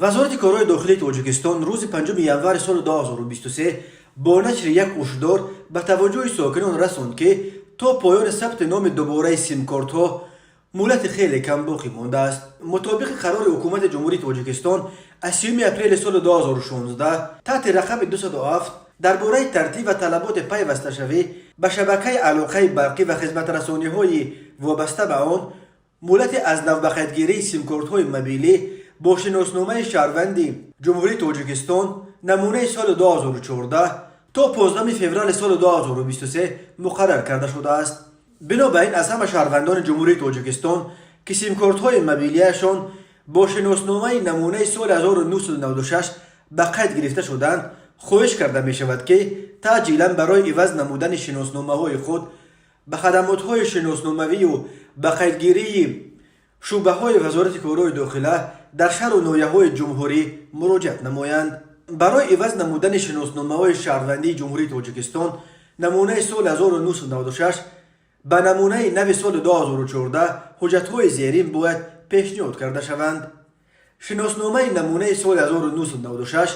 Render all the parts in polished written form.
وزارت کارهای داخلی تاجیکستان روز 5 ینور سال 2023 با نشر یک هشدار به توجه ساکنان رساند که تا پایان ثبت نام دوباره سیم کارت ها مهلت خیلی کم باقی مانده است. مطابق قرار حکومت جمهوری تاجیکستان از 30 اپریل سال 2016 تحت رقم 207 درباره ترتیب و طلبات پیوسته شوی به شبکه علاقه برقی و خدمت رسانی های وابسته به آن مهلت از نو بخیتگیری سیم کارت های موبیلی با شناسنامه شهروندی جمهوری تاجیکستان نمونه سال 2014 تا 15 فوریه سال 2023 مقرر کرده شده است. بنابراین از همه شهروندان جمهوری تاجیکستان که سیم کارت های موبیلیشان با شناسنامه نمونه سال 1996 به قید گرفته شدند خواهش کرده می شود که تعجیلا برای عوض نمودن شناسنامه های خود به خدمات های شناسناموی و به قیدگیری شعبه های وزارت کارهای داخله در شهر و ناحیه های جمهوری مراجعت نمایند. برای عوض نمودن شناسنامه های شهروندی جمهوری تاجیکستان نمونه سال 1996 به نمونه نو سال 2014 حجت های زیرین باید پیشنهاد کرده شوند. شناسنامه نمونه سال 1996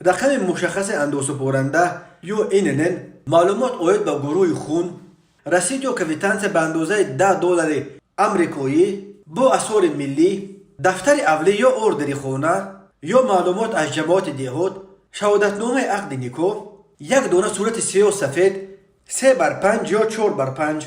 رقم مشخص اندازه‌پارنده یا اینن معلومات آید به گروه خون، رسید یا کویتانس به اندازه $10 امریکایی با اثار ملی، دفتر اولی یا اردری خانه یا معلومات از جماعت دیهات، شهادتنامه عقد نکاح، یک دانه صورت سیاه سفید 3x5 یا 4x5